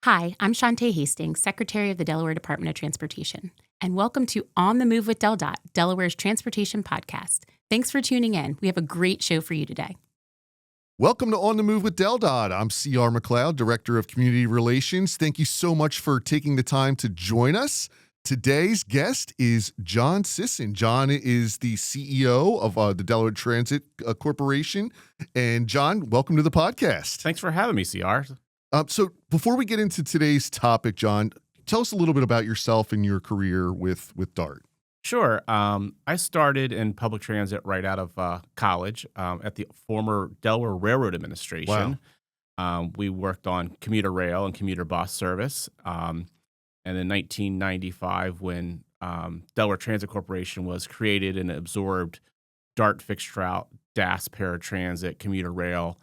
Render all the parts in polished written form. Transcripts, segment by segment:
Hi, I'm Shantae Hastings, Secretary of the Delaware Department of Transportation, and welcome to On the Move with DelDOT, Delaware's transportation podcast. Thanks for tuning in. We have a great show for you today. Welcome to On the Move with DelDOT. I'm C.R. McLeod, Director of Community Relations. Thank you so much for taking the time to join us. Today's guest is John Sisson. John is the CEO of the Delaware Transit Corporation. And John, welcome to the podcast. Thanks for having me, CR. So before we get into today's topic, John, tell us a little bit about yourself and your career with DART. Sure. I started in public transit right out of college at the former Delaware Railroad Administration. Wow. We worked on commuter rail and commuter bus service. And in 1995, when Delaware Transit Corporation was created and absorbed DART, fixed route, DAS, paratransit, commuter rail,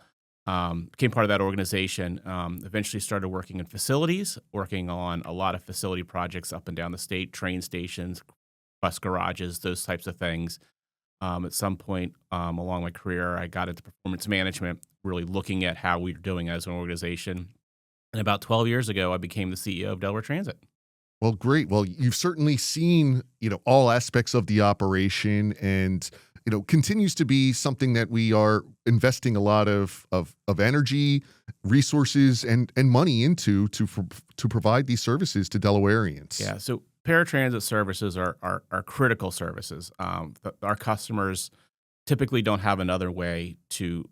became part of that organization, eventually started working in facilities, working on a lot of facility projects up and down the state, train stations, bus garages, those types of things. At some point along my career, I got into performance management, really looking at how we were doing as an organization. And about 12 years ago, I became the CEO of Delaware Transit. Well, great. Well, you've certainly seen, all aspects of the operation, and continues to be something that we are investing a lot of energy, resources, and money into to provide these services to Delawareans. Yeah, so paratransit services are critical services. Our customers typically don't have another way to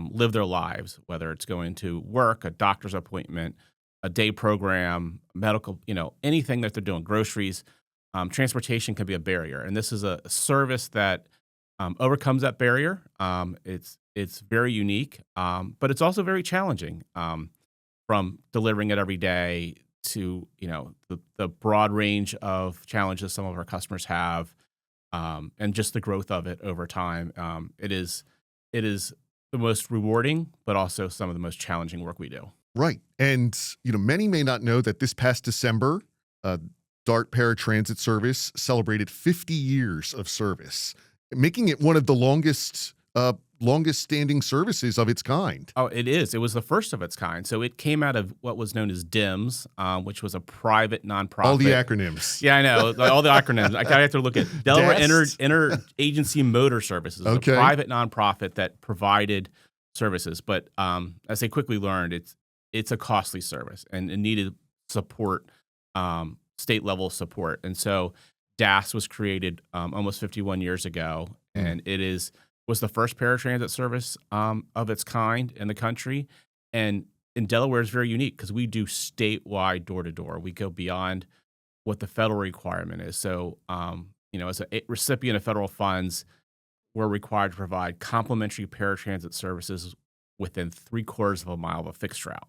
live their lives, whether it's going to work, a doctor's appointment, a day program, medical, anything that they're doing, groceries. Transportation can be a barrier, and this is a service that overcomes that barrier. It's very unique, but it's also very challenging. From delivering it every day to the broad range of challenges some of our customers have, and just the growth of it over time. It is the most rewarding, but also some of the most challenging work we do. Right, and many may not know that this past December, DART Paratransit Service celebrated 50 years of service, making it one of the longest standing services of its kind. Oh, it is. It was the first of its kind. So it came out of what was known as DIMS, which was a private nonprofit. All the acronyms. Yeah, I know. All the acronyms. I have to look at Delaware Interagency Motor Services. Okay. A private nonprofit that provided services. But as I quickly learned, it's a costly service and it needed support, state-level support. And so DAS was created almost 51 years ago, and it was the first paratransit service of its kind in the country. And in Delaware is very unique because we do statewide door-to-door. We go beyond what the federal requirement is. So, as a recipient of federal funds, we're required to provide complimentary paratransit services within 3/4 of a mile of a fixed route.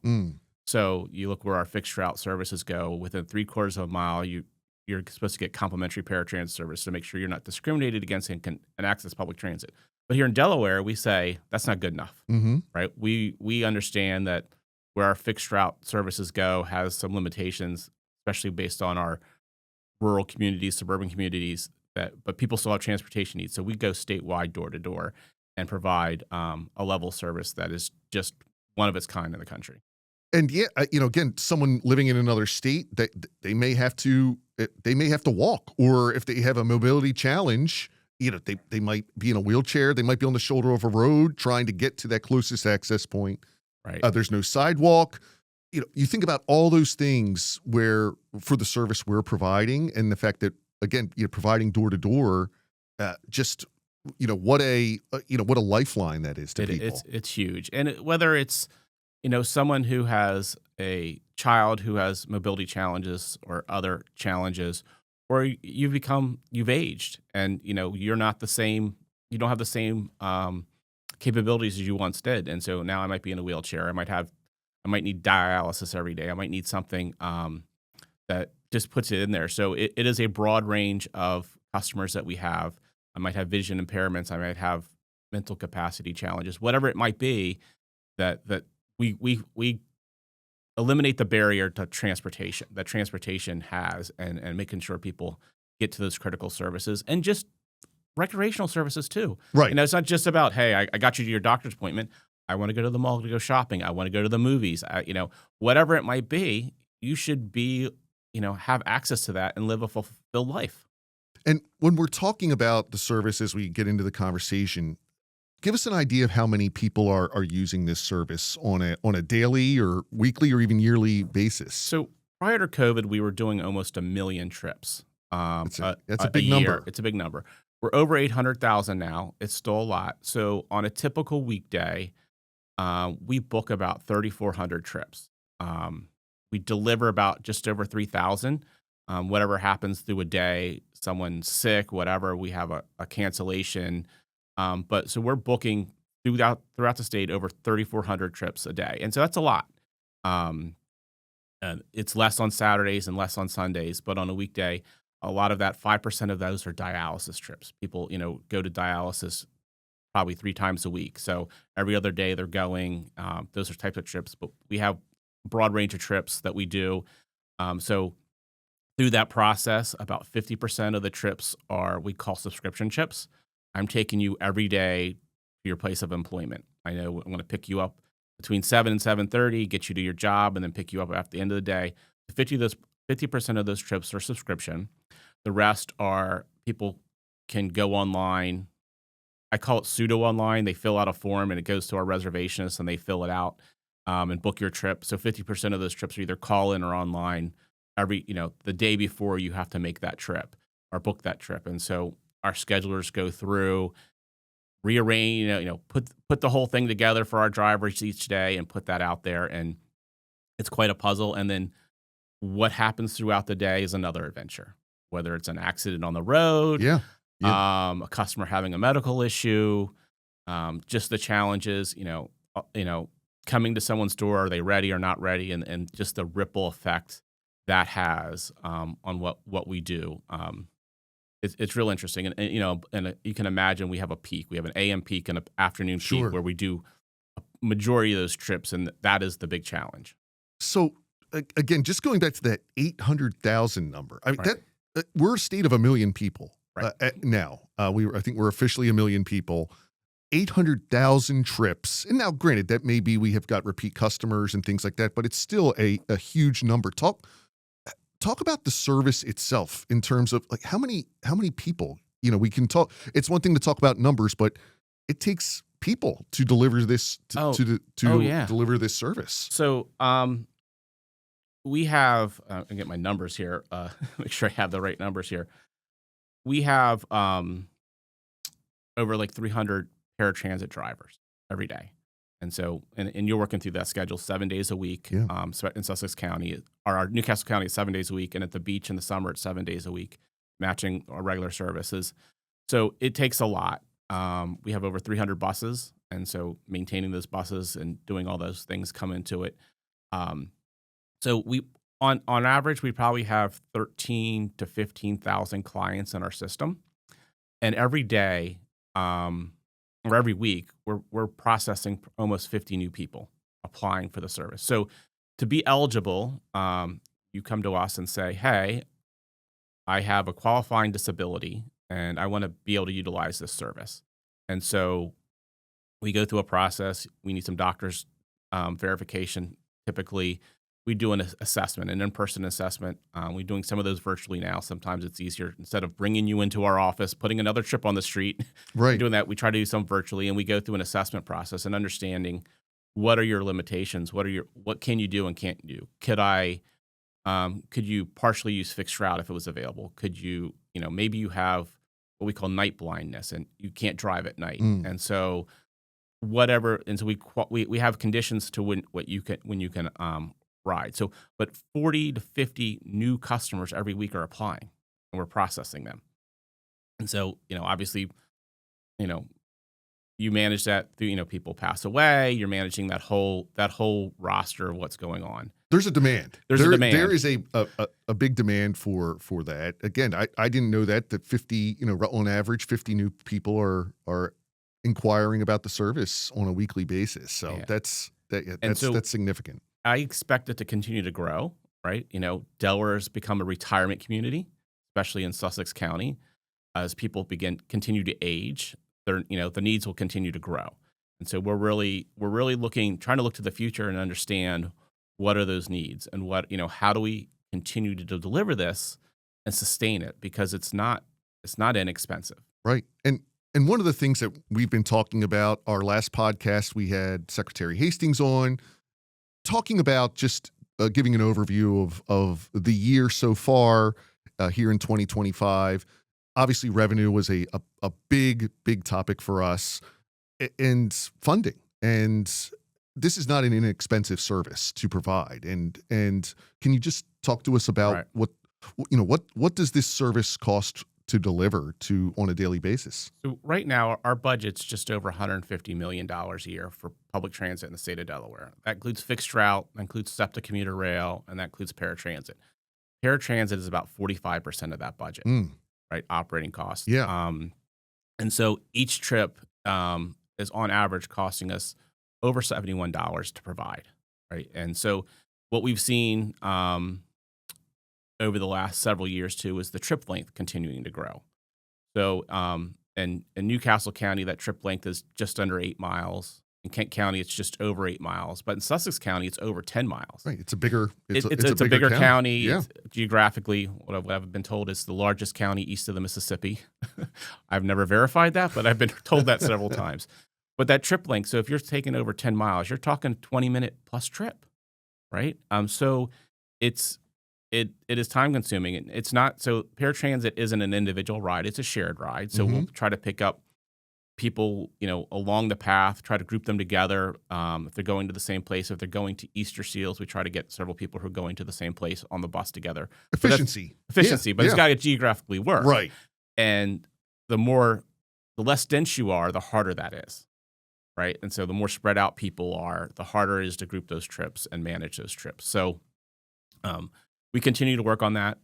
So you look where our fixed route services go, within 3/4 of a mile, you're supposed to get complimentary paratransit service to make sure you're not discriminated against and can access public transit. But here in Delaware, we say that's not good enough, right? We understand that where our fixed route services go has some limitations, especially based on our rural communities, suburban communities, but people still have transportation needs. So we go statewide door to door and provide a level service that is just one of its kind in the country. And yeah, again, someone living in another state, that they may have to walk, or if they have a mobility challenge, they might be in a wheelchair, they might be on the shoulder of a road trying to get to that closest access point. Right. There's no sidewalk. You think about all those things for the service we're providing, and the fact that, again, providing door to door, just what a lifeline that is to people. It's huge, and whether it's someone who has a child who has mobility challenges or other challenges, or you've aged and you're not the same, you don't have the same capabilities as you once did, and so now I might be in a wheelchair, I might need dialysis every day, I might need something that just puts it in there. So it is a broad range of customers that we have. I might have vision impairments, I might have mental capacity challenges, whatever it might be, that we eliminate the barrier to transportation that transportation has, and making sure people get to those critical services, and just recreational services too. Right. It's not just about, hey, I got you to your doctor's appointment. I want to go to the mall to go shopping. I want to go to the movies. Whatever it might be, you should be, have access to that and live a fulfilled life. And when we're talking about the service as we get into the conversation, give us an idea of how many people are using this service on a daily or weekly or even yearly basis. So prior to COVID, we were doing almost 1 million trips. That's a big year. number. It's a big number. We're over 800,000 now. It's still a lot. So on a typical weekday, we book about 3,400 trips. We deliver about just over 3,000. Whatever happens through a day, someone's sick, whatever, we have a cancellation. But so we're booking throughout the state over 3,400 trips a day, and so that's a lot. And it's less on Saturdays and less on Sundays, but on a weekday, a lot of that 5% of those are dialysis trips. People, go to dialysis probably 3 times a week. So every other day they're going. Those are types of trips, but we have a broad range of trips that we do. So through that process, about 50% of the trips are we call subscription trips. I'm taking you every day to your place of employment. I know I'm going to pick you up between 7 and 7:30, get you to your job, and then pick you up at the end of the day. 50% of those trips are subscription. The rest are people can go online. I call it pseudo online. They fill out a form and it goes to our reservationists and they fill it out and book your trip. So 50% of those trips are either call in or online. The day before you have to make that trip or book that trip. And so our schedulers go through, rearrange, put the whole thing together for our drivers each day and put that out there. And it's quite a puzzle. And then what happens throughout the day is another adventure, whether it's an accident on the road, Yeah. a customer having a medical issue, just the challenges, coming to someone's door, are they ready or not ready? And just the ripple effect that has on what we do. It's real interesting. And you can imagine we have a peak. We have an AM peak and an afternoon Sure. peak where we do a majority of those trips, and that is the big challenge. So again, just going back to that 800,000 number, I mean, Right. we're a state of 1 million people Right. now. I think we're officially 1 million people. 800,000 trips. And now, granted, that maybe we have got repeat customers and things like that, but it's still a huge number. Talk about the service itself in terms of like how many people, we can talk. It's one thing to talk about numbers, but it takes people to deliver this deliver this service. So we have I get my numbers here. Make sure I have the right numbers here. We have over like 300 paratransit drivers every day. And so, and you're working through that schedule 7 days a week. Yeah. In Sussex County, or our Newcastle County is 7 days a week, and at the beach in the summer it's 7 days a week, matching our regular services. So it takes a lot. We have over 300 buses, and so maintaining those buses and doing all those things come into it. So we, on average, we probably have 13 to 15,000 clients in our system, and every day, or every week, we're processing almost 50 new people applying for the service. So to be eligible, you come to us and say, hey, I have a qualifying disability and I want to be able to utilize this service. And so we go through a process. We need some doctor's verification. Typically, we do an assessment, an in-person assessment. We're doing some of those virtually now. Sometimes it's easier. Instead of bringing you into our office, putting another trip on the street, Right. doing that, we try to do some virtually, and we go through an assessment process and understanding what are your limitations, what can you do and can't do. Could you partially use fixed route if it was available? Could you, maybe you have what we call night blindness and you can't drive at night, and so whatever. And so we have conditions to when you can ride. So, but 40 to 50 new customers every week are applying, and we're processing them. And so, obviously, you manage that through, people pass away. You're managing that whole roster of what's going on. There's a demand. There's a demand. There is a big demand for that. Again, I didn't know that 50, on average, 50 new people are inquiring about the service on a weekly basis. So Yeah. that's significant. I expect it to continue to grow, right? Delaware's become a retirement community, especially in Sussex County. As people continue to age, the needs will continue to grow. And so we're really trying to look to the future and understand what are those needs and how do we continue to deliver this and sustain it, because it's not inexpensive. Right. And one of the things that we've been talking about, our last podcast, we had Secretary Hastings on talking about just giving an overview of the year so far here in 2025. Obviously, revenue was a big topic for us, and funding. And this is not an inexpensive service to provide. And can you just talk to us about what does this service cost to deliver on a daily basis? So right now, our budget's just over $150 million a year for public transit in the state of Delaware. That includes fixed route, that includes SEPTA commuter rail, and that includes paratransit. Paratransit is about 45% of that budget, right? Operating costs. Yeah. And so each trip is on average costing us over $71 to provide, right? And so what we've seen over the last several years too is the trip length continuing to grow. So in Newcastle County, that trip length is just under 8 miles. In Kent County, it's just over 8 miles. But in Sussex County, it's over 10 miles. Right. It's a bigger county. Yeah. Geographically, what I've been told is the largest county east of the Mississippi. I've never verified that, but I've been told that several times. But that trip length, so if you're taking over 10 miles, you're talking 20-minute plus trip, right? So it is time consuming. It's not, so paratransit isn't an individual ride, it's a shared ride. So we'll try to pick up people, along the path, try to group them together. If they're going to the same place, if they're going to Easter Seals, we try to get several people who are going to the same place on the bus together. Efficiency, but it's got to geographically work. Right. And the less dense you are, the harder that is. Right. And so the more spread out people are, the harder it is to group those trips and manage those trips. So we continue to work on that.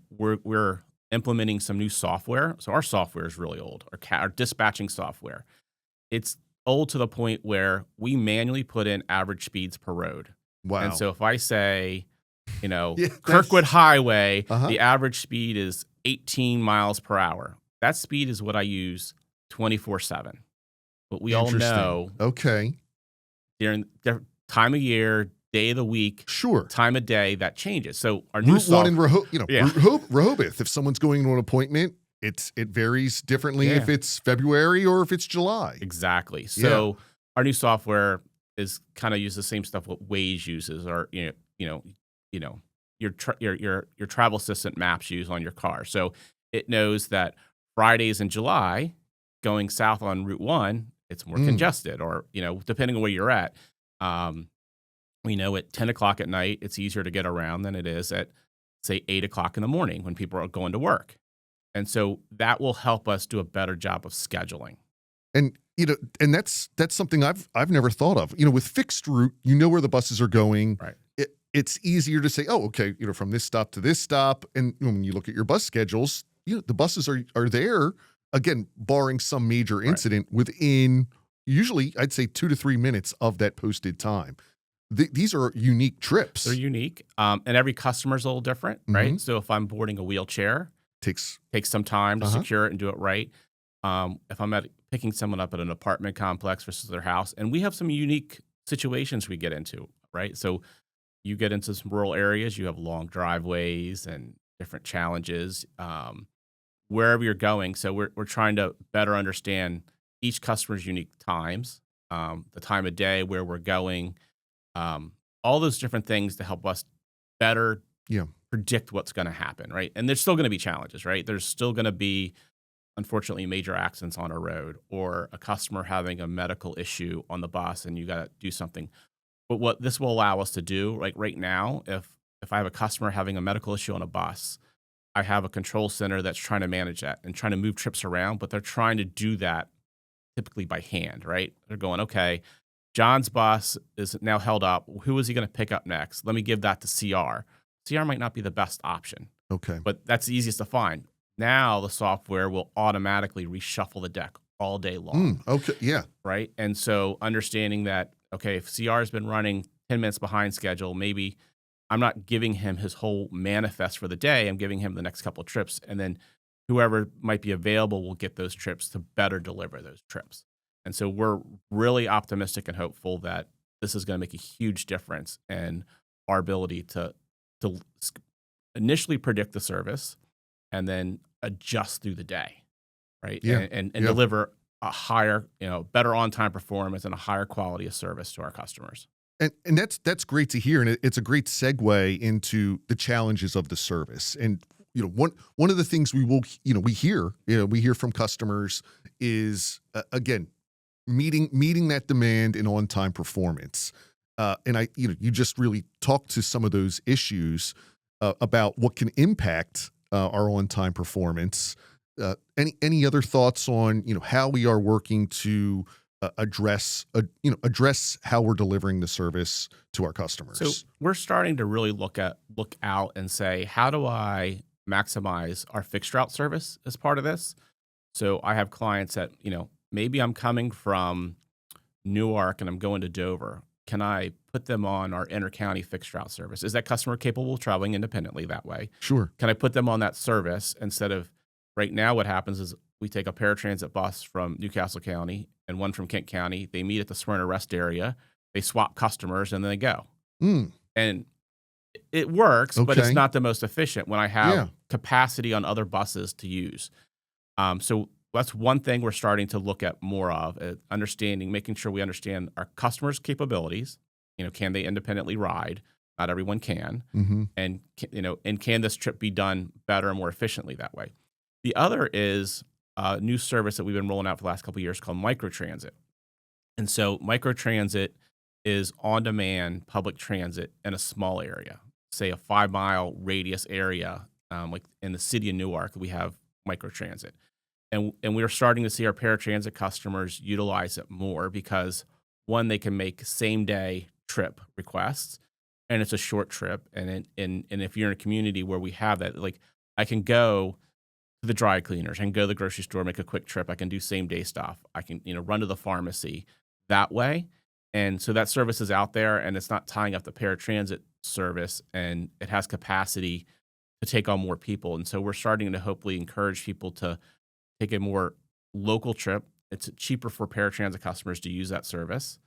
We're implementing some new software. So our software is really old, our dispatching software. It's old to the point where we manually put in average speeds per road. Wow. And so if I say, Kirkwood Highway, the average speed is 18 miles per hour. That speed is what I use 24/7. But we all know during the time of year, day of the week, time of day, that changes. So our new Route 1 in Rehoboth, if someone's going to an appointment, it varies differently if it's February or if it's July. Exactly. So our new software is kind of use the same stuff what Waze uses, or your travel assistant maps use on your car. So it knows that Fridays in July, going south on Route 1, it's more congested, or, depending on where you're at. We know at 10 o'clock at night, it's easier to get around than it is at, say, 8 o'clock in the morning when people are going to work. And so that will help us do a better job of scheduling. And, and that's something I've never thought of. With fixed route, where the buses are going. Right. It's easier to say, oh, okay, from this stop to this stop. And when you look at your bus schedules, the buses are there. Again, barring some major incident within usually, I'd say 2 to 3 minutes of that posted time. These are unique trips. They're unique, and every customer's a little different, right? So if I'm boarding a wheelchair, takes some time to secure it and do it right. If I'm picking someone up at an apartment complex versus their house, and we have some unique situations we get into, right? So you get into some rural areas, you have long driveways and different challenges. Wherever you're going. So we're trying to better understand each customer's unique times, the time of day, where we're going, all those different things to help us better predict what's going to happen, right? And there's still going to be challenges, right? There's still going to be, unfortunately, major accidents on a road, or a customer having a medical issue on the bus and you got to do something. But what this will allow us to do, like right now, if I have a customer having a medical issue on a bus, I have a control center that's trying to manage that and trying to move trips around, but they're trying to do that typically by hand, right? They're going, okay, John's bus is now held up. Who is he going to pick up next? Let me give that to CR. CR might not be the best option. Okay. But that's the easiest to find. Now the software will automatically reshuffle the deck all day long. Okay, yeah. Right? And so understanding that, okay, if CR has been running 10 minutes behind schedule, maybe I'm not giving him his whole manifest for the day. I'm giving him the next couple of trips. And then whoever might be available will get those trips to better deliver those trips. And so we're really optimistic and hopeful that this is going to make a huge difference in our ability to initially predict the service and then adjust through the day, right? Yeah. And Yeah. deliver a higher, better on-time performance and a higher quality of service to our customers. And that's great to hear, and it's a great segue into the challenges of the service. And one of the things we hear from customers is again meeting that demand and on time performance. And you just really talked to some of those issues about what can impact our on time performance. Any other thoughts on how we are working to address how we're delivering the service to our customers? So we're starting to really look out and say, how do I maximize our fixed route service as part of this? So I have clients that, maybe I'm coming from Newark and I'm going to Dover. Can I put them on our inter-county fixed route service? Is that customer capable of traveling independently that way? Sure. Can I put them on that service instead of right now? What happens is we take a paratransit bus from Newcastle County and one from Kent County. They meet at the Smyrna rest area. They swap customers and then they go. And it works, but it's not the most efficient when I have capacity on other buses to use. So that's one thing we're starting to look at more of, making sure we understand our customers' capabilities. Can they independently ride? Not everyone can. Mm-hmm. And can this trip be done better and more efficiently that way? The other is a new service that we've been rolling out for the last couple of years called microtransit. And so microtransit is on-demand public transit in a small area, say a 5-mile radius area, like in the city of Newark, we have microtransit. And we are starting to see our paratransit customers utilize it more because, one, they can make same-day trip requests, and it's a short trip. And if you're in a community where we have that, like I can go to the dry cleaners, I can go to the grocery store, make a quick trip. I can do same-day stuff. I can run to the pharmacy that way. And so that service is out there, and it's not tying up the paratransit service, and it has capacity to take on more people. And so we're starting to hopefully encourage people to take a more local trip. It's cheaper for paratransit customers to use that service,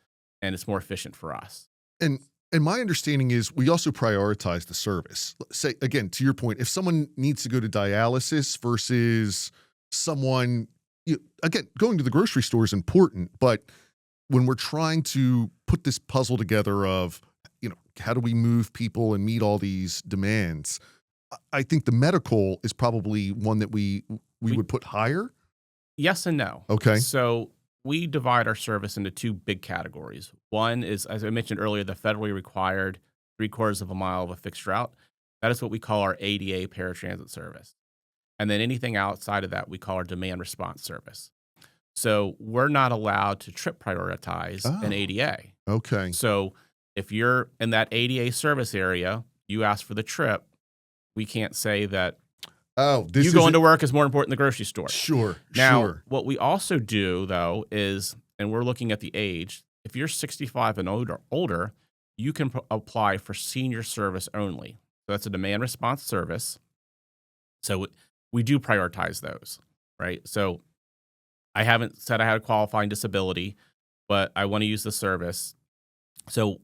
and it's more efficient for us. And my understanding is we also prioritize the service. Say, again, to your point, if someone needs to go to dialysis versus someone, again, going to the grocery store is important, but when we're trying to put this puzzle together of, how do we move people and meet all these demands, I think the medical is probably one that we would put higher. Yes and no. Okay. So we divide our service into two big categories. One is, as I mentioned earlier, the federally required 3/4 of a mile of a fixed route. That is what we call our ADA paratransit service. And then anything outside of that, we call our demand response service. So we're not allowed to trip prioritize an ADA. Okay. So if you're in that ADA service area, you ask for the trip, we can't say that you going to work is more important than the grocery store. Sure. Now, what we also do, though, is, and we're looking at the age, if you're 65 and older, you can apply for senior service only. So that's a demand response service. So we do prioritize those, right? So I haven't said I had a qualifying disability, but I want to use the service. So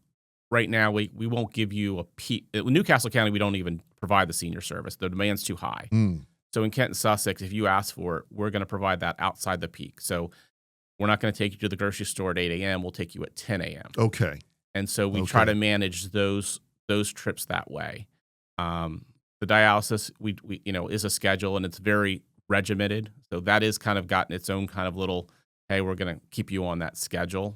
right now, we won't give you a peak. In Newcastle County, we don't even provide the senior service. The demand's too high. So in Kent and Sussex, if you ask for it, we're going to provide that outside the peak. So we're not going to take you to the grocery store at 8 a.m. We'll take you at 10 a.m. Okay. And so we try to manage those trips that way. The dialysis, we is a schedule, and it's very regimented. So that is kind of gotten its own kind of little, hey, we're going to keep you on that schedule.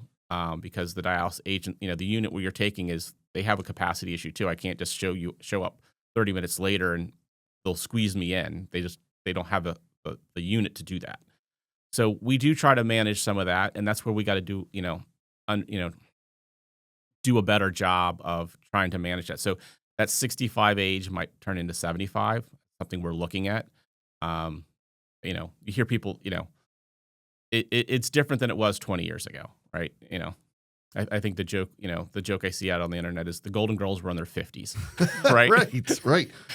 Because the dialysis agent, the unit where you're taking they have a capacity issue too. I can't just show up 30 minutes later and they'll squeeze me in. They don't have the unit to do that. So we do try to manage some of that, and that's where we got to do, do a better job of trying to manage that. So that 65 age might turn into 75, something we're looking at. You hear people, it's different than it was 20 years ago. Right. I think the joke I see out on the internet is the Golden Girls were in their 50s. Right.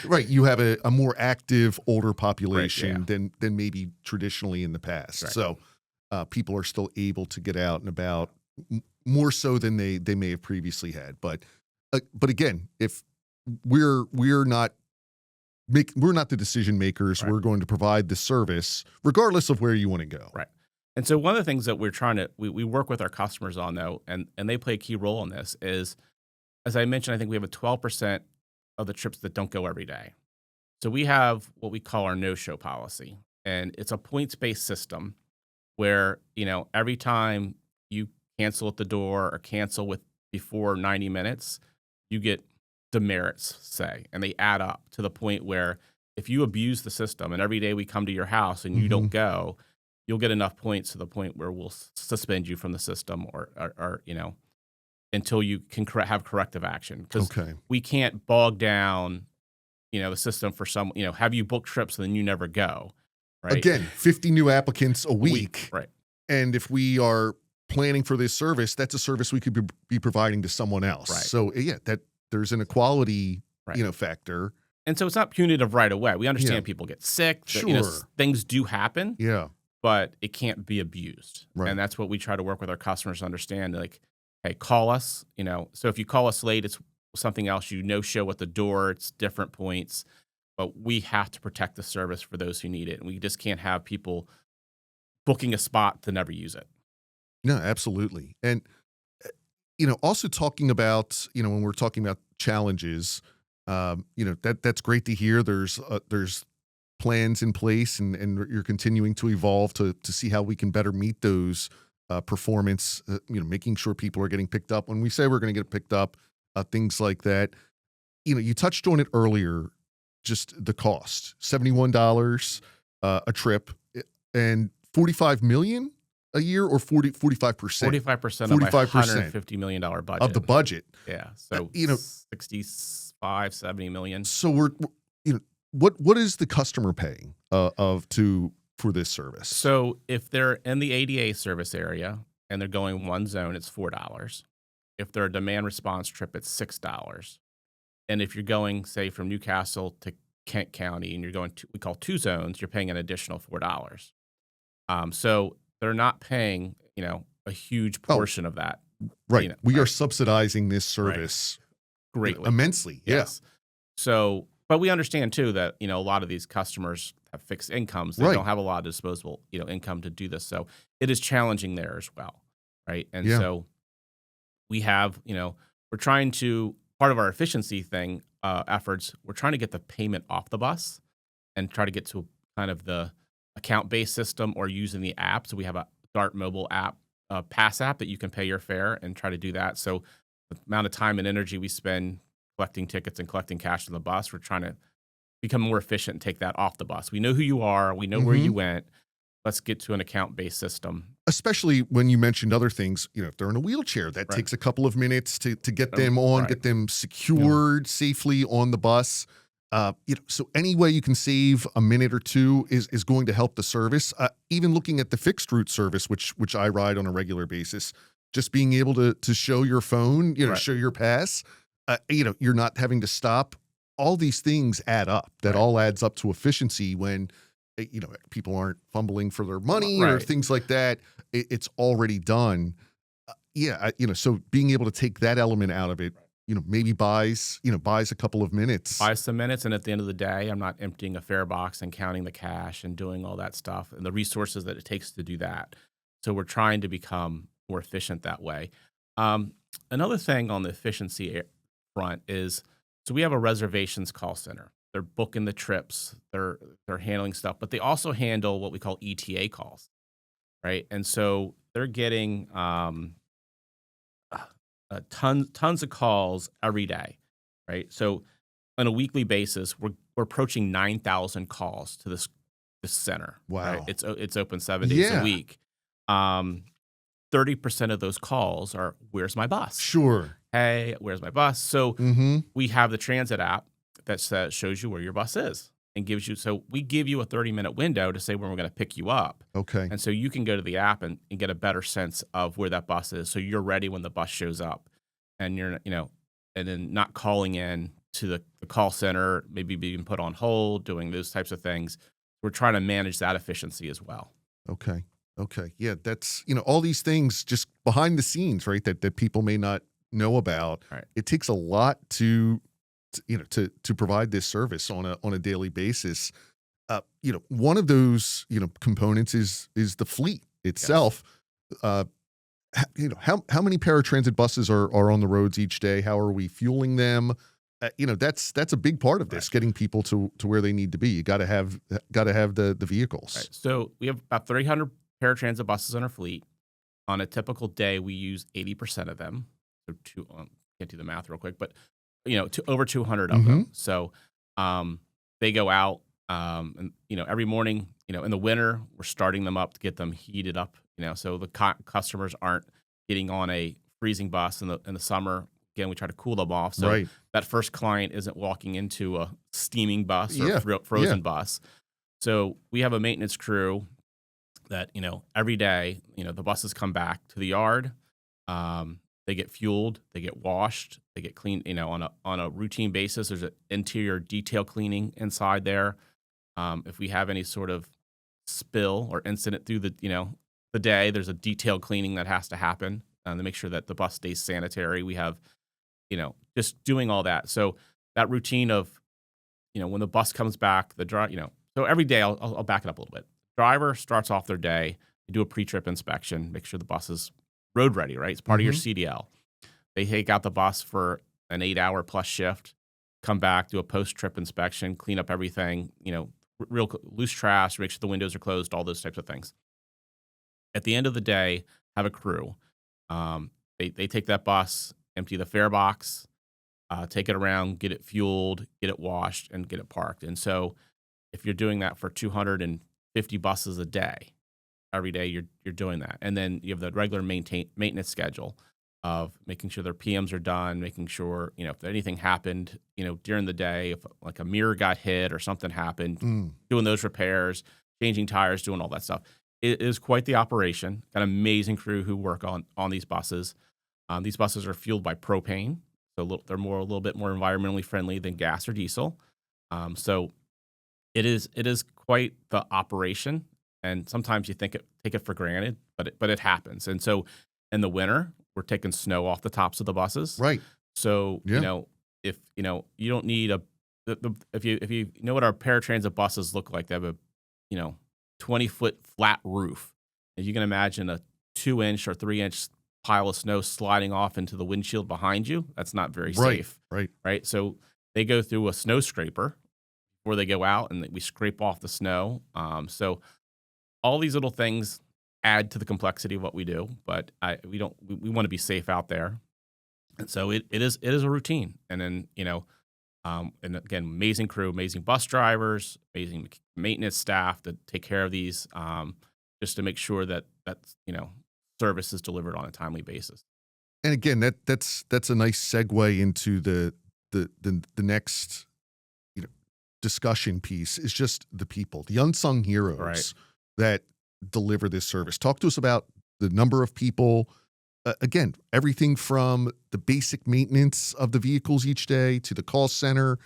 Right. You have a more active, older population right, than maybe traditionally in the past. Right. So people are still able to get out and about more so than they may have previously had. But but again, if we're not the decision makers, Right. we're going to provide the service regardless of where you want to go. Right. And so one of the things that we're trying to we work with our customers on, though, and they play a key role in this, is, as I mentioned, I think we have a 12% of the trips that don't go every day. So we have what we call our no-show policy, and it's a points-based system where, every time you cancel at the door or cancel before 90 minutes, you get demerits, say, and they add up to the point where if you abuse the system and every day we come to your house and you don't go, you'll get enough points to the point where we'll suspend you from the system or until you can have corrective action. Because we can't bog down, the system for have you book trips and then you never go, right? Again, 50 new applicants a week. Right. And if we are planning for this service, that's a service we could be providing to someone else. Right. So that there's an equality, Right. factor. And so it's not punitive right away. We understand people get sick. That, Sure. Things do happen. Yeah. But it can't be abused. Right. And that's what we try to work with our customers to understand. Like, hey, call us. So if you call us late, it's something else. Show at the door. It's different points. But we have to protect the service for those who need it. And we just can't have people booking a spot to never use it. No, absolutely. And, also talking about, when we're talking about challenges, that's great to hear. There's plans in place and you're continuing to evolve to see how we can better meet those performance, making sure people are getting picked up when we say we're going to get picked up, things like that. You touched on it earlier, just the cost, $71 a trip and 45 million a year, or 45%. 45% of my $150 million budget. Of the budget. Yeah. So 65, 70 million. So we're what is the customer paying for this service? So if they're in the ADA service area and they're going one zone, it's $4. If they're a demand response trip, it's $6. And if you're going, say, from Newcastle to Kent County and you're going we call two zones, you're paying an additional $4. So they're not paying, a huge portion of that. Right. We are subsidizing this service greatly, immensely. Yes. Yeah. So, but we understand too that, a lot of these customers have fixed incomes. They don't have a lot of disposable, income to do this. So it is challenging there as well. Right. And so we have, we're trying to, part of our efficiency efforts, we're trying to get the payment off the bus and try to get to kind of the account-based system or using the app. So we have a DART mobile app, pass app that you can pay your fare and try to do that. So the amount of time and energy we spend collecting tickets and collecting cash on the bus, we're trying to become more efficient and take that off the bus. We know who you are. We know where you went. Let's get to an account-based system. Especially when you mentioned other things, if they're in a wheelchair, that takes a couple of minutes to get them on, get them secured safely on the bus. So any way you can save a minute or two is going to help the service. Even looking at the fixed route service, which I ride on a regular basis, just being able to show your phone, show your pass, you're not having to stop. All these things add up. That all adds up to efficiency when, people aren't fumbling for their money or things like that. It's already done. So being able to take that element out of it, maybe buys a couple of minutes. Buys some minutes, and at the end of the day, I'm not emptying a fare box and counting the cash and doing all that stuff and the resources that it takes to do that. So we're trying to become more efficient that way. Another thing on the efficiency front is, so we have a reservations call center. They're booking the trips, they're handling stuff, but they also handle what we call ETA calls, right? And so they're getting tons of calls every day, right? So on a weekly basis, we're approaching 9,000 calls to this center. Wow. Right? It's open 7 days a week. 30% of those calls are, where's my bus? Sure. Hey, where's my bus? So we have the transit app that shows you where your bus is and gives you, so we give you a 30-minute window to say when we're going to pick you up. Okay. And so you can go to the app and get a better sense of where that bus is. So you're ready when the bus shows up and you're, and then not calling in to the call center, maybe being put on hold, doing those types of things. We're trying to manage that efficiency as well. Okay. Yeah. That's, all these things just behind the scenes, right? That people may not know about. Right. It takes a lot to provide this service on a daily basis. One of those components is the fleet itself. Yes. How many paratransit buses are on the roads each day? How are we fueling them? That's a big part of this, getting people to where they need to be. You got to have the vehicles. Right. So we have about 300 paratransit buses in our fleet. On a typical day, we use 80% of them. So can't do the math real quick, but over 200 of them. So they go out, and every morning. In the winter, we're starting them up to get them heated up. So the customers aren't getting on a freezing bus in the summer. Again, we try to cool them off. So that first client isn't walking into a steaming bus or frozen bus. So we have a maintenance crew that, every day, the buses come back to the yard. They get fueled, they get washed, they get cleaned, on a routine basis. There's an interior detail cleaning inside there. If we have any sort of spill or incident through the day, there's a detailed cleaning that has to happen to make sure that the bus stays sanitary. We have, just doing all that. So that routine of, when the bus comes back, so every day I'll back it up a little bit. Driver starts off their day, they do a pre-trip inspection, make sure the bus is road ready, right? It's part of your CDL. They take out the bus for an 8-hour plus shift, come back, do a post-trip inspection, clean up everything, real loose trash, make sure the windows are closed, all those types of things. At the end of the day, have a crew. They take that bus, empty the fare box, take it around, get it fueled, get it washed, and get it parked. And so if you're doing that for 250 buses a day, every day you're doing that. And then you have the regular maintenance schedule of making sure their PMs are done, making sure, if anything happened, during the day, if like a mirror got hit or something happened, doing those repairs, changing tires, doing all that stuff. It is quite the operation. Got an amazing crew who work on these buses. These buses are fueled by propane, so they're a little bit more environmentally friendly than gas or diesel. So it is quite the operation, and sometimes you take it for granted, but it happens. And so in the winter, we're taking snow off the tops of the buses. Right. So if you don't need if you know what our paratransit buses look like, they have a 20-foot flat roof. And you can imagine a 2-inch or 3-inch pile of snow sliding off into the windshield behind you. That's not very safe. Right. So they go through a snow scraper before they go out, and we scrape off the snow. So all these little things add to the complexity of what we do, but we want to be safe out there. And so it is a routine. And then, and again, amazing crew, amazing bus drivers, amazing maintenance staff to take care of these, just to make sure that service is delivered on a timely basis. And again, that's a nice segue into the next discussion piece is just the people, the unsung heroes that deliver this service. Talk to us about the number of people. Again, everything from the basic maintenance of the vehicles each day to the call center.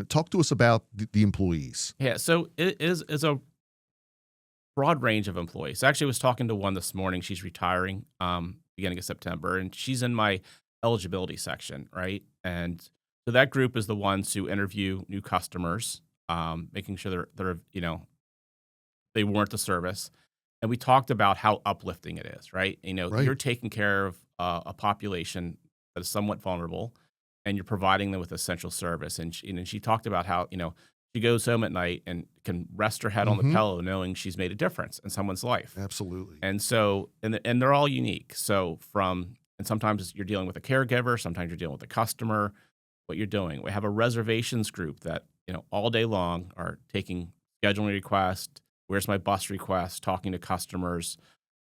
Talk to us about the employees. Yeah, so it is a broad range of employees. Actually, I was talking to one this morning. She's retiring beginning of September, and she's in my eligibility section, right? And so that group is the ones who interview new customers, making sure they're they warrant the service. And we talked about how uplifting it is, right? You're taking care of a population that is somewhat vulnerable, and you're providing them with essential service. And she talked about how, she goes home at night and can rest her head on the pillow knowing she's made a difference in someone's life. Absolutely. And so, and they're all unique. So and sometimes you're dealing with a caregiver, sometimes you're dealing with a customer, what you're doing. We have a reservations group that, all day long are taking scheduling requests, where's my bus request, talking to customers.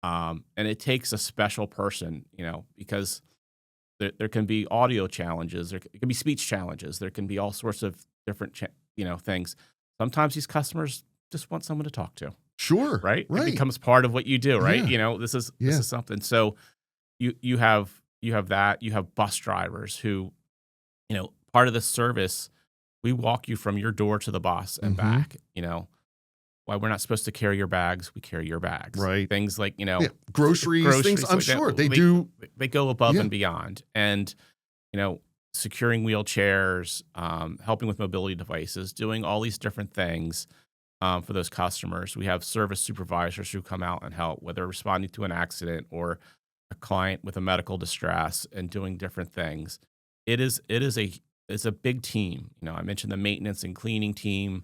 And it takes a special person, because there can be audio challenges, there can be speech challenges, there can be all sorts of different, things. Sometimes these customers just want someone to talk to. Sure. Right? It becomes part of what you do, right? Yeah. This is something. So you have that, you have bus drivers who, part of the service, we walk you from your door to the bus and back, why we're not supposed to carry your bags. We carry your bags. Right. Things like, Groceries, things. I'm like that. sure they do. They go above Yeah. and beyond. And, securing wheelchairs, helping with mobility devices, doing all these different things for those customers. We have service supervisors who come out and help, whether responding to an accident or a client with a medical distress and doing different things. It's a big team. I mentioned the maintenance and cleaning team.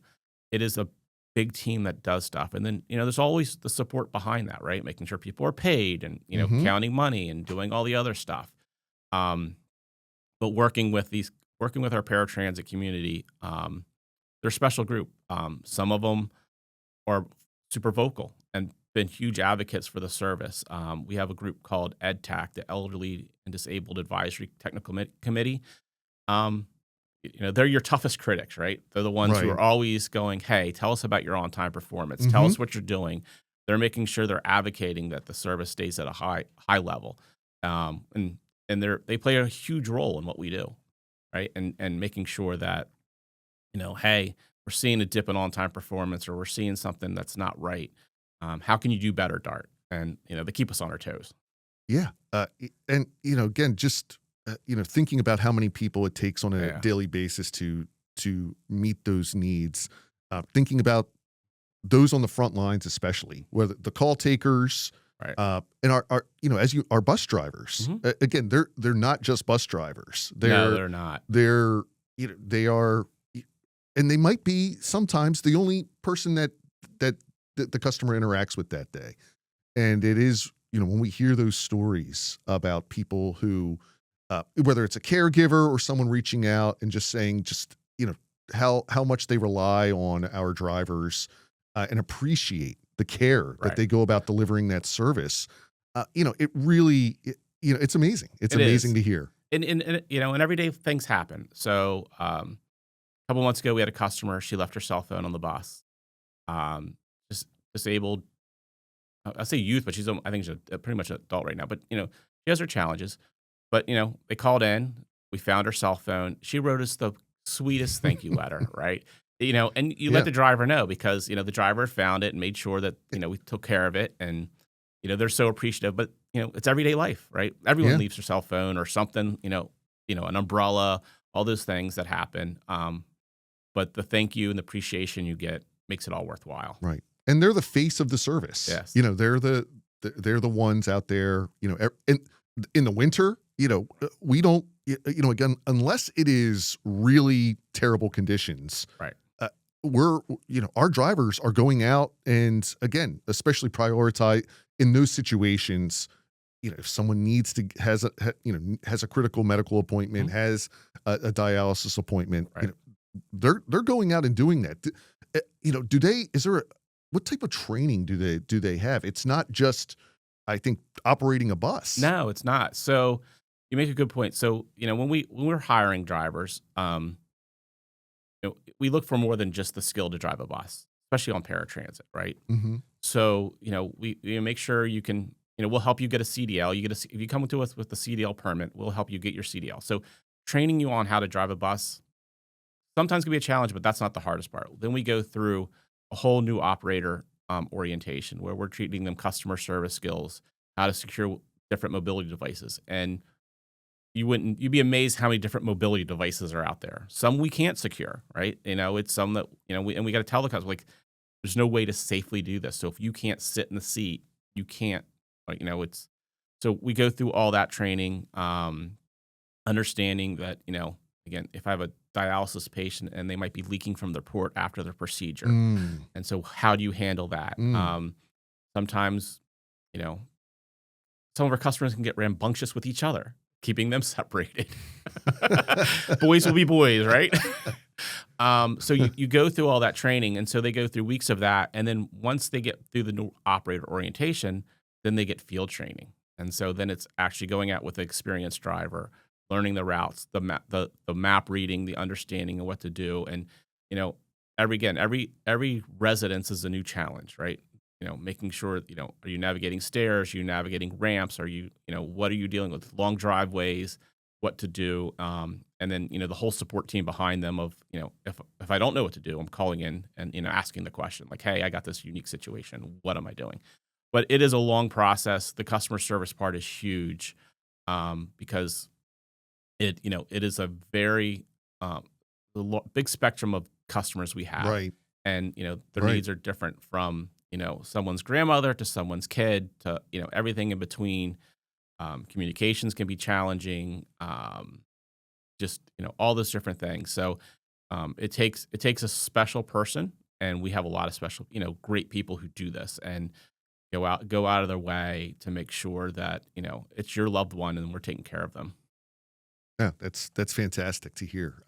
It is a big team that does stuff. And then, there's always the support behind that, right? Making sure people are paid and, counting money and doing all the other stuff. But working with our paratransit community, they're a special group. Some of them are super vocal and been huge advocates for the service. We have a group called EdTAC, the Elderly and Disabled Advisory Technical Committee. They're your toughest critics, right? They're the ones who Right. are always going, hey, tell us about your on-time performance. Tell us what you're doing. They're making sure they're advocating that the service stays at a high level. And they play a huge role in what we do, right? And making sure that, hey, we're seeing a dip in on-time performance or we're seeing something that's not right. How can you do better, DART? And, they keep us on our toes. Yeah. And, again, just, thinking about how many people it takes on a daily basis to meet those needs, thinking about those on the front lines, especially whether the call takers, Right. And our bus drivers, again, they're not just bus drivers. No, they're not. They are, and they might be sometimes the only person that the customer interacts with that day. And it is, when we hear those stories about people who, whether it's a caregiver or someone reaching out and just saying, how much they rely on our drivers and appreciate the care that they go about delivering that service. It really, it's amazing. It's amazing to hear. And everyday things happen. So a couple months ago, we had a customer. She left her cell phone on the bus. Just disabled. I say youth, but I think she's pretty much an adult right now. But she has her challenges. But they called in. We found her cell phone. She wrote us the sweetest thank you letter, right? And you let the driver know because, the driver found it and made sure that, we took care of it. And, they're so appreciative. But, it's everyday life, right? Everyone leaves their cell phone or something, an umbrella, all those things that happen. But the thank you and the appreciation you get makes it all worthwhile. Right. And they're the face of the service. Yes. They're the ones out there, in the winter, we don't, again, unless it is really terrible conditions. Right. Our drivers are going out and, again, especially prioritize in those situations. If someone has a critical medical appointment, has a dialysis appointment, Right. They're going out and doing that. What type of training do they have? It's not just, I think, operating a bus. No, it's not. So you make a good point. So, when we're hiring drivers, we look for more than just the skill to drive a bus, especially on paratransit, right? Mm-hmm. So, we make sure you can, we'll help you get a CDL. If you come to us with the CDL permit, we'll help you get your CDL. So training you on how to drive a bus sometimes can be a challenge, but that's not the hardest part. Then we go through a whole new operator orientation where we're treating them customer service skills, how to secure different mobility devices. And you'd be amazed how many different mobility devices are out there. Some we can't secure, right? It's some that, we got to tell the customer, like, there's no way to safely do this. So if you can't sit in the seat, you can't, so we go through all that training, understanding that, again, if I have a dialysis patient and they might be leaking from their port after their procedure. And so how do you handle that? Sometimes, some of our customers can get rambunctious with each other, keeping them separated. Boys will be boys, right? So you go through all that training. And so they go through weeks of that. And then once they get through the new operator orientation, then they get field training. And so then it's actually going out with an experienced driver, learning the routes, the map reading, the understanding of what to do. And, every residence is a new challenge, right? Making sure, are you navigating stairs? Are you navigating ramps? Are you, what are you dealing with? Long driveways, what to do, and then the whole support team behind them of if I don't know what to do, I'm calling in and asking the question like, hey, I got this unique situation, what am I doing? But it is a long process. The customer service part is huge, because it is a very big spectrum of customers we have, Right. and their Right. needs are different from someone's grandmother to someone's kid to everything in between. Communications can be challenging, just all those different things. So it takes a special person, and we have a lot of special great people who do this and go out of their way to make sure that it's your loved one and we're taking care of them. Yeah, that's fantastic to hear.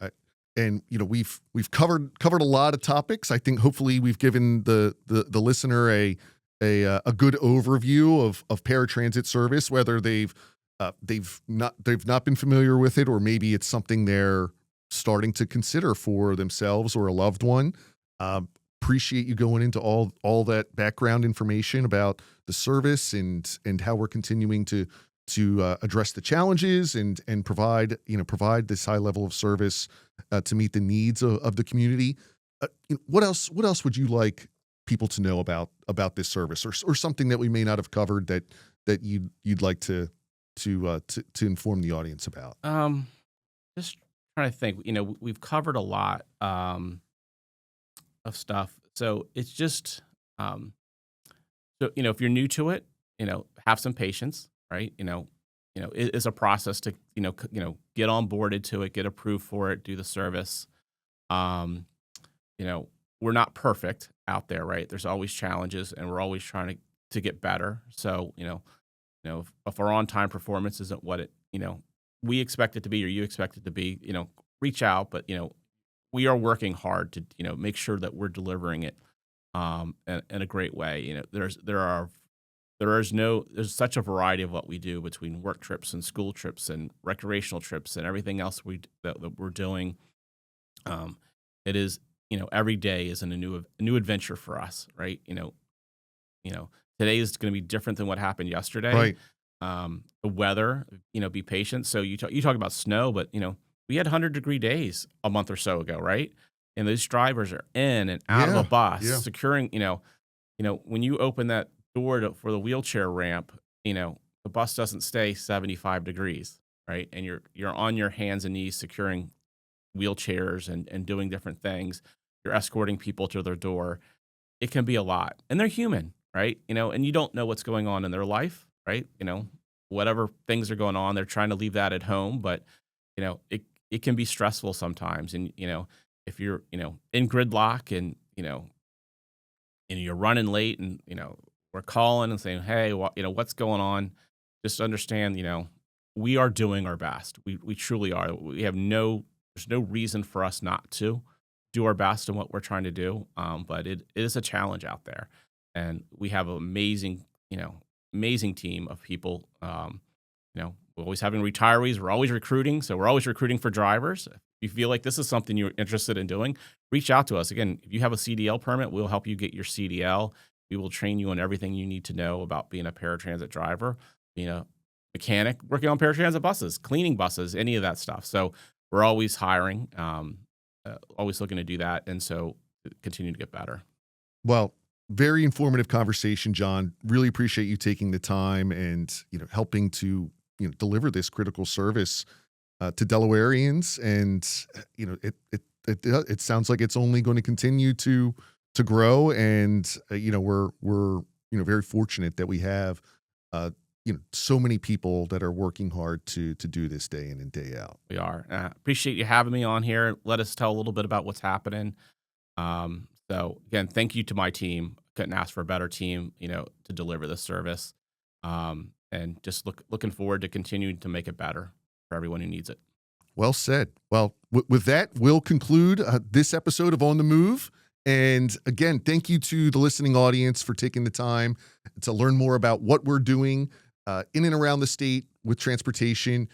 And we've covered a lot of topics. I think hopefully we've given the listener a good overview of paratransit service, whether they've not been familiar with it, or maybe it's something they're starting to consider for themselves or a loved one. Appreciate you going into all that background information about the service and how we're continuing to address the challenges and provide this high level of service to meet the needs of the community. What else would you like people to know about this service, or something that we may not have covered that you'd like to inform the audience about? Just trying to think. We've covered a lot of stuff, so it's just so if you're new to it, have some patience, right? It is a process to get onboarded to it, get approved for it, do the service. Um, we're not perfect out there, right? There's always challenges, and we're always trying to get better. So if our on time performance isn't what we expect it to be, or you expect it to be, reach out. But we are working hard to make sure that we're delivering it in a great way. There's such a variety of what we do between work trips and school trips and recreational trips and everything else that we're doing. It is every day is a new adventure for us, right? Today is going to be different than what happened yesterday. Right. The weather, be patient. So you talk about snow, but we had 100-degree days a month or so ago, right? And those drivers are in and out of a bus, securing. When you open that door for the wheelchair ramp, the bus doesn't stay 75 degrees, right? And you're on your hands and knees securing wheelchairs and doing different things. You're escorting people to their door. It can be a lot, and they're human, right? And you don't know what's going on in their life, right? Whatever things are going on, they're trying to leave that at home, but it can be stressful sometimes. And if you're in gridlock and you're running late, and we're calling and saying, hey, what's going on? Just understand, we are doing our best. We truly are. There's no reason for us not to do our best in what we're trying to do. But it is a challenge out there, and we have an amazing team of people. We're always having retirees. We're always recruiting. So we're always recruiting for drivers. If you feel like this is something you're interested in doing, reach out to us. Again, if you have a CDL permit, we'll help you get your CDL. We will train you on everything you need to know about being a paratransit driver, being a mechanic, working on paratransit buses, cleaning buses, any of that stuff. So we're always hiring, always looking to do that. And so continue to get better. Well, very informative conversation, John. Really appreciate you taking the time and helping to deliver this critical service to Delawareans. And it sounds like it's only going to continue to grow. And we're very fortunate that we have so many people that are working hard to do this day in and day out. We are. Appreciate you having me on here. Let us tell a little bit about what's happening. So again, thank you to my team. Couldn't ask for a better team, to deliver this service. And just looking forward to continuing to make it better for everyone who needs it. Well said. Well, with that, we'll conclude this episode of On the Move. And again, thank you to the listening audience for taking the time to learn more about what we're doing in and around the state with transportation,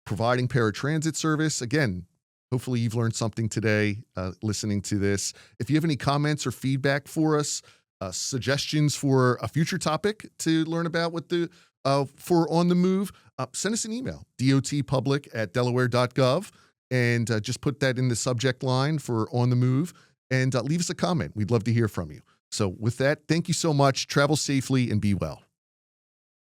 providing paratransit service. Again, hopefully you've learned something today listening to this. If you have any comments or feedback for us, suggestions for a future topic to learn about what the for On the Move, send us an email, dotpublic@delaware.gov, and just put that in the subject line for On the Move, and leave us a comment. We'd love to hear from you. So with that, thank you so much. Travel safely and be well.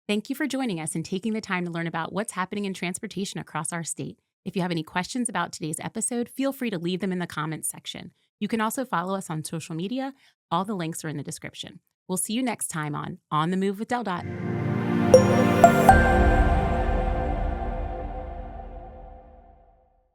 Thank you for joining us and taking the time to learn about what's happening in transportation across our state. If you have any questions about today's episode, feel free to leave them in the comments section. You can also follow us on social media. All the links are in the description. We'll see you next time on the Move with DelDOT.